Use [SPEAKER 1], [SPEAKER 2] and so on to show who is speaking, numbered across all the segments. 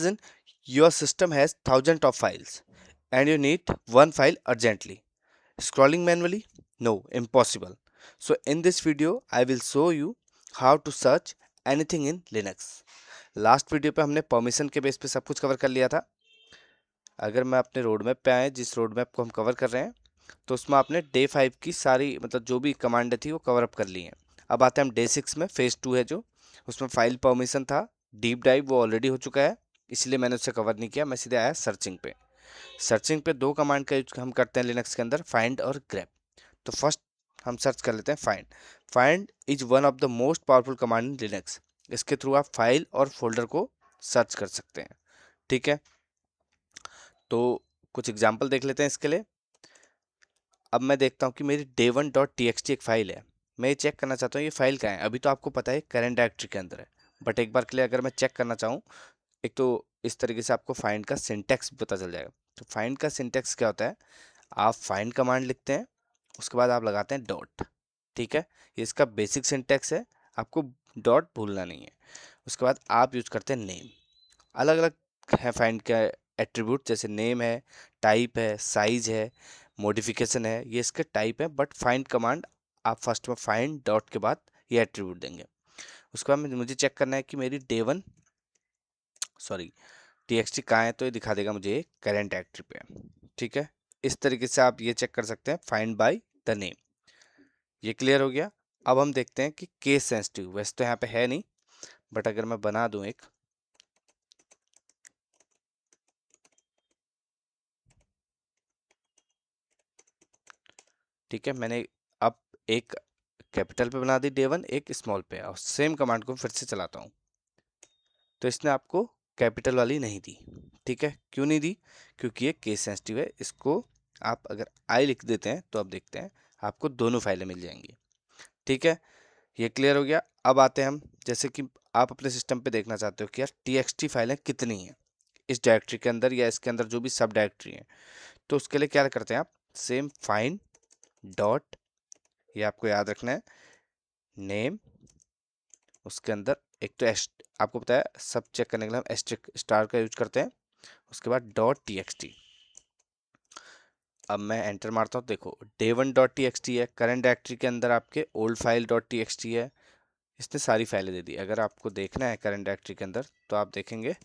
[SPEAKER 1] Imagine your system has thousands of files and you need one file urgently. Scrolling manually? No, impossible. So in this video, I will show you how to search anything in Linux. Last video पे हमने permission के base पे सब कुछ cover कर लिया था। अगर मैं अपने रोड मैप पे आए, जिस रोड मैप को हम कवर कर रहे हैं, तो उसमें आपने डे 5 की सारी मतलब जो भी कमांड थी वो कवर अप कर ली हैं। अब आते हैं हम डे 6 में, फेज 2 है जो, उसमें फाइल परमिशन था, डीप डाइव वो ऑलरेडी हो चुका है, इसलिए मैंने उसे कवर नहीं किया। मैं सीधे आया सर्चिंग पे। सर्चिंग पे दो कमांड का यूज हम करते हैं लिनक्स के अंदर, फाइंड और ग्रैब। तो फर्स्ट हम सर्च कर लेते हैं find. Find is one of the most powerful command in Linux. इसके थ्रू आप फाइल और फोल्डर को सर्च कर सकते हैं। ठीक है, तो कुछ एग्जाम्पल देख लेते हैं इसके लिए। अब मैं देखता हूँ कि मेरी day1.txt एक फाइल है। मैं ये चेक करना चाहता हूँ ये फाइल कहाँ है। अभी तो आपको पता है करंट डायरेक्टरी के अंदर है, बट एक बार के लिए अगर मैं चेक करना चाहूँ, एक तो इस तरीके से आपको फाइंड का सिंटैक्स भी पता चल जाएगा। तो फाइंड का सिंटैक्स क्या होता है, आप फाइंड कमांड लिखते हैं, उसके बाद आप लगाते हैं डॉट। ठीक है, ये इसका बेसिक सिंटैक्स है, आपको डॉट भूलना नहीं है। उसके बाद आप यूज करते हैं नेम। अलग अलग है फाइंड के एट्रीब्यूट, जैसे नेम है, टाइप है, साइज है, मॉडिफिकेशन है, ये इसके टाइप है। बट फाइंड कमांड आप फर्स्ट में फाइंड डॉट के बाद ये एट्रीब्यूट देंगे। उसके बाद मुझे चेक करना है कि मेरी txt कहाँ है, तो ये दिखा देगा मुझे करेंट डायरेक्टरी पे। ठीक है, इस तरीके से आप ये चेक कर सकते हैं फाइंड बाय द नेम। ये क्लियर हो गया। अब हम देखते हैं कि केस सेंसिटिव, वैसे तो यहाँ पे है नहीं, बट अगर मैं बना दूं एक, ठीक है, मैंने अब एक कैपिटल पे बना दी day1, एक स्मॉल पे, और सेम कमांड को फिर से चलाता हूँ, तो इसने आपको कैपिटल वाली नहीं दी। ठीक है, क्यों नहीं दी, क्योंकि ये केस सेंसिटिव है। इसको आप अगर आई लिख देते हैं तो अब देखते हैं आपको दोनों फाइलें मिल जाएंगी। ठीक है, ये क्लियर हो गया। अब आते हैं हम, जैसे कि आप अपने सिस्टम पे देखना चाहते हो कि यार txt फाइलें कितनी हैं इस डायरेक्टरी के अंदर या इसके अंदर जो भी सब डायरेक्टरी है, तो उसके लिए क्या करते हैं आप, सेम फाइंड डॉट, ये आपको याद रखना है, नेम, उसके अंदर एक तो आपको पता है सब चेक करने के लिए हम एस्ट्रिक स्टार का यूज करते हैं, उसके बाद डॉट txt। अब मैं एंटर मारता हूँ, देखो day1.txt है, करंट डायरेक्टरी के अंदर आपके ओल्ड फाइल .txt है, इसने सारी फाइलें दे दी। अगर आपको देखना है करंट डायरेक्टरी के अंदर, तो आप देखेंगे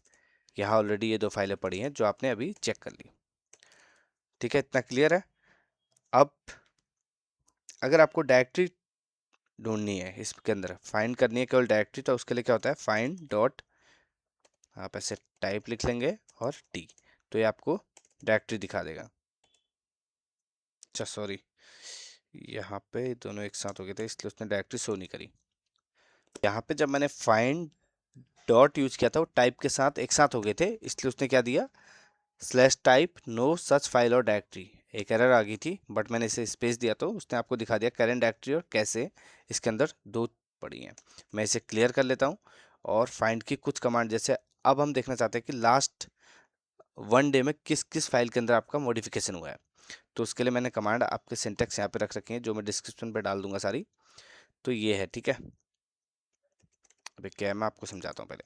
[SPEAKER 1] यहाँ ऑलरेडी ये दो फाइलें पड़ी हैं जो आपने अभी चेक कर ली। ठीक है, इतना क्लियर है। अब अगर आपको डायरेक्टरी ढूंढनी है, इसके अंदर फाइंड करनी है केवल डायरेक्टरी, तो उसके लिए क्या होता है, फाइंड डॉट, आप ऐसे टाइप लिख लेंगे और टी, तो ये आपको डायरेक्टरी दिखा देगा। अच्छा सॉरी, यहाँ पे दोनों एक साथ हो गए थे इसलिए उसने डायरेक्टरी शो नहीं करी। यहाँ पे जब मैंने फाइंड डॉट यूज किया था वो टाइप के साथ एक साथ हो गए थे, इसलिए उसने क्या दिया, slash type no such file और डायरेक्टरी। एक एरर आ गई थी, बट मैंने इसे स्पेस दिया तो उसने आपको दिखा दिया करेंट डायरेक्टरी और कैसे इसके अंदर दो पड़ी हैं। मैं इसे क्लियर कर लेता हूँ और फाइंड की कुछ कमांड, जैसे अब हम देखना चाहते हैं कि लास्ट 1 डे में किस किस फाइल के अंदर आपका मॉडिफिकेशन हुआ है, तो उसके लिए मैंने कमांड आपके सिंटेक्स यहाँ पे रख रखी है जो मैं डिस्क्रिप्शन पे डाल दूंगा सारी। तो ये है, ठीक है। अभी क्या है मैं आपको समझाता हूँ पहले।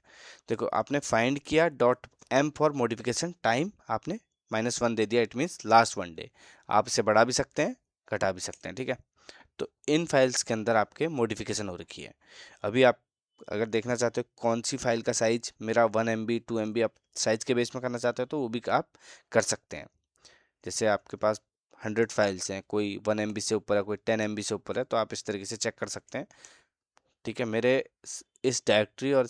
[SPEAKER 1] देखो आपने फाइंड किया dot M for modification time, आपने -1 दे दिया, इट मीन्स लास्ट 1 डे। आप इसे बढ़ा भी सकते हैं, घटा भी सकते हैं। ठीक है, तो इन फाइल्स के अंदर आपके मॉडिफिकेशन हो रखी है। अभी आप अगर देखना चाहते हो कौन सी फाइल का साइज मेरा 1 MB 2 MB आप साइज के बेस में करना चाहते हो, तो वो भी आप कर सकते हैं। जैसे आपके पास 100 फाइल्स हैं, कोई 1 MB से ऊपर है, कोई 10 MB से ऊपर है, तो आप इस तरीके से चेक कर सकते हैं। ठीक है, मेरे इस डायरेक्टरी और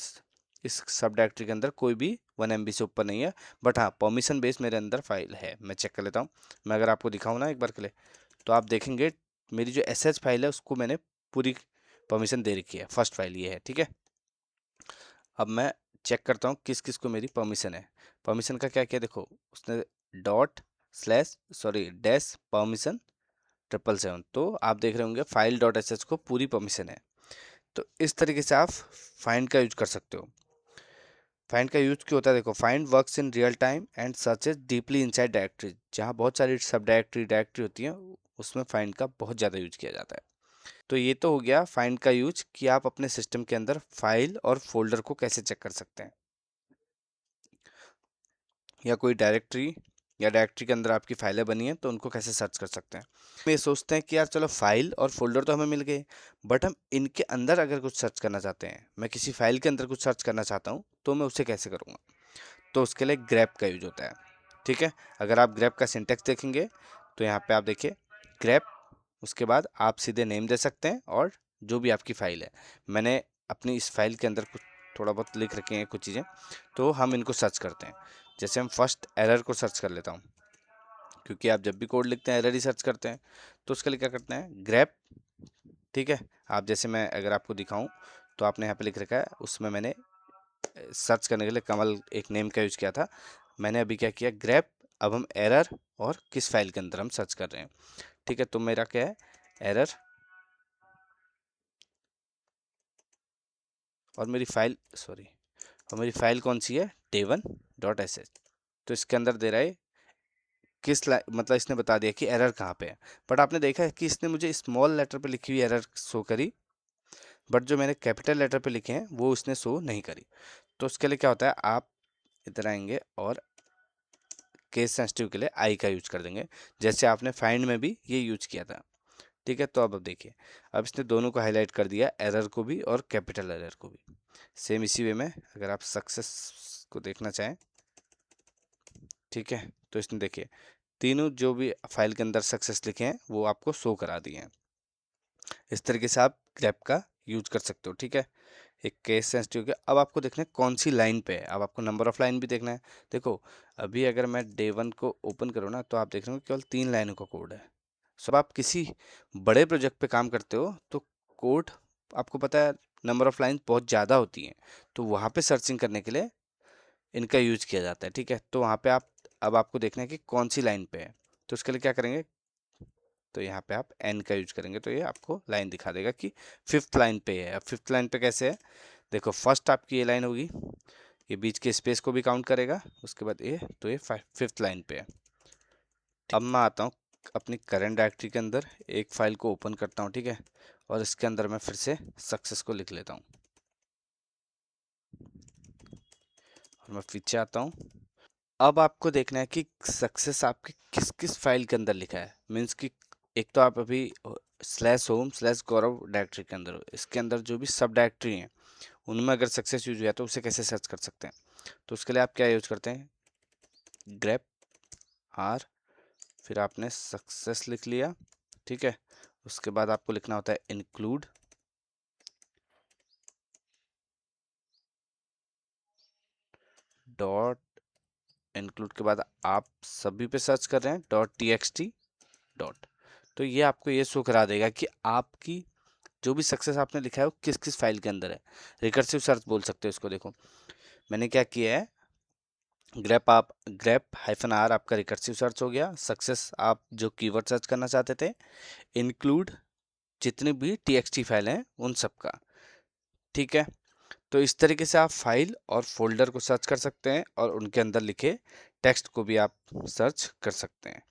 [SPEAKER 1] इस सब डायरेक्टरी के अंदर कोई भी 1 MB से ऊपर नहीं है, बट हाँ परमिशन बेस मेरे अंदर फाइल है। मैं चेक कर लेता हूँ। मैं अगर आपको दिखाऊँ ना एक बार के लिए, तो आप देखेंगे मेरी जो एसएच फाइल है उसको मैंने पूरी परमिशन दे रखी है। फर्स्ट फाइल ये है, ठीक है। अब मैं चेक करता हूँ किस किस को मेरी परमिशन है। परमिशन का क्या क्या, देखो उसने dot slash sorry dash permission 777, तो आप देख रहे होंगे फाइल डॉट एस को पूरी परमिशन है। तो इस तरीके से आप फाइंड का यूज कर सकते हो। फाइंड का यूज क्यों होता है, देखो find works in real time and searches deeply inside directory. जहाँ बहुत सारी सब डायरेक्टरी होती हैं, उसमें फाइंड का बहुत ज़्यादा यूज किया जाता है। तो ये तो हो गया फाइंड का यूज कि आप अपने सिस्टम के अंदर फाइल और फोल्डर को कैसे चेक कर सकते हैं। या कोई डायरेक्टरी या डायरेक्टरी के अंदर आपकी फाइलें बनी हैं तो उनको कैसे सर्च कर सकते हैं। हम ये सोचते हैं कि यार चलो फाइल और फोल्डर तो हमें मिल गए, बट हम इनके अंदर अगर कुछ सर्च करना चाहते हैं, मैं किसी फाइल के अंदर कुछ सर्च करना चाहता हूँ, तो मैं उसे कैसे करूँगा। तो उसके लिए ग्रेप का यूज होता है। ठीक है, अगर आप ग्रेप का सिंटेक्स देखेंगे तो यहाँ पे आप देखिए ग्रेप, उसके बाद आप सीधे नेम दे सकते हैं और जो भी आपकी फ़ाइल है, मैंने अपनी इस फाइल के अंदर कुछ थोड़ा बहुत लिख रखे हैं कुछ चीज़ें, तो हम इनको सर्च करते हैं। जैसे हम फर्स्ट एरर को सर्च कर लेता हूँ, क्योंकि आप जब भी कोड लिखते हैं एरर ही सर्च करते हैं, तो उसके लिए क्या करते हैं ग्रेप। ठीक है, आप जैसे मैं अगर आपको दिखाऊं तो आपने यहाँ पे लिख रखा है, उसमें मैंने सर्च करने के लिए कमल एक नेम का यूज़ किया था। मैंने अभी क्या किया ग्रेप, अब हम एरर और किस फाइल के अंदर हम सर्च कर रहे हैं। ठीक है, तो मेरा क्या है एरर, और मेरी फाइल सॉरी और मेरी फाइल कौन सी है day1.sh। तो इसके अंदर दे रहा है किस मतलब इसने बता दिया कि एरर कहाँ पे है, बट आपने देखा है कि इसने मुझे स्मॉल लेटर पे लिखी हुई एरर शो करी, बट जो मैंने कैपिटल लेटर पे लिखे हैं वो उसने शो नहीं करी। तो उसके लिए क्या होता है, आप इधर आएंगे और केस सेंसिटिव के लिए आई का यूज कर देंगे, जैसे आपने फाइंड में भी ये यूज किया था। ठीक है, तो अब देखिए, अब इसने दोनों को हाईलाइट कर दिया, एरर को भी और कैपिटल एरर को भी। सेम इसी वे में अगर आप सक्सेस को देखना चाहें, ठीक है, तो इसने देखिए तीनों जो भी फाइल के अंदर सक्सेस लिखे हैं वो आपको शो करा दिए हैं। इस तरीके से आप ग्रेप का यूज कर सकते हो। ठीक है, एक केस सेंसिटिव के, अब आपको देखना है कौन सी लाइन पे है, अब आपको नंबर ऑफ लाइन भी देखना है। देखो अभी अगर मैं day1 को ओपन करूँ ना, तो आप देख रहे हो केवल 3 लाइनों का कोड है। सब आप किसी बड़े प्रोजेक्ट पे काम करते हो तो कोड आपको पता है नंबर ऑफ लाइन बहुत ज़्यादा होती हैं, तो वहाँ पे सर्चिंग करने के लिए इनका यूज किया जाता है। ठीक है, तो वहाँ पे आप अब आपको देखना है कि कौन सी लाइन पे है, तो उसके लिए क्या करेंगे, तो यहाँ पे आप एन का यूज करेंगे तो ये आपको लाइन दिखा देगा कि फिफ्थ लाइन पे है। अब फिफ्थ लाइन पे कैसे है, देखो फर्स्ट आपकी ये लाइन होगी, ये बीच के स्पेस को भी काउंट करेगा, उसके बाद ये, तो ये फिफ्थ लाइन पे है। अब मैं आता हूँ अपनी करंट डायरेक्टरी के अंदर, एक फाइल को ओपन करता हूँ। ठीक है, और इसके अंदर मैं फिर से सक्सेस को लिख लेता हूँ और मैं पीछे आता हूँ। अब आपको देखना है कि सक्सेस आपके किस किस फाइल के अंदर लिखा है, मीन्स कि एक तो आप अभी /home/गौरव डायरेक्टरी के अंदर हो, इसके अंदर जो भी सब डायरेक्टरी हैं उनमें अगर सक्सेस यूज हुआ तो उसे कैसे सर्च कर सकते हैं। तो उसके लिए आप क्या यूज करते हैं ग्रेप आर, फिर आपने सक्सेस लिख लिया। ठीक है, उसके बाद आपको लिखना होता है इंक्लूड डॉट, इंक्लूड के बाद आप सभी पे सर्च कर रहे हैं .txt डॉट, तो ये आपको ये शो करा देगा कि आपकी जो भी सक्सेस आपने लिखा है वो किस किस फाइल के अंदर है। रिकर्सिव सर्च बोल सकते हो इसको। देखो मैंने क्या किया है, ग्रेप -r आपका रिकर्सिव सर्च हो गया, सक्सेस आप जो कीवर्ड सर्च करना चाहते थे, इंक्लूड जितनी भी txt फाइल हैं उन सब का। ठीक है, तो इस तरीके से आप फाइल और फोल्डर को सर्च कर सकते हैं और उनके अंदर लिखे टेक्स्ट को भी आप सर्च कर सकते हैं।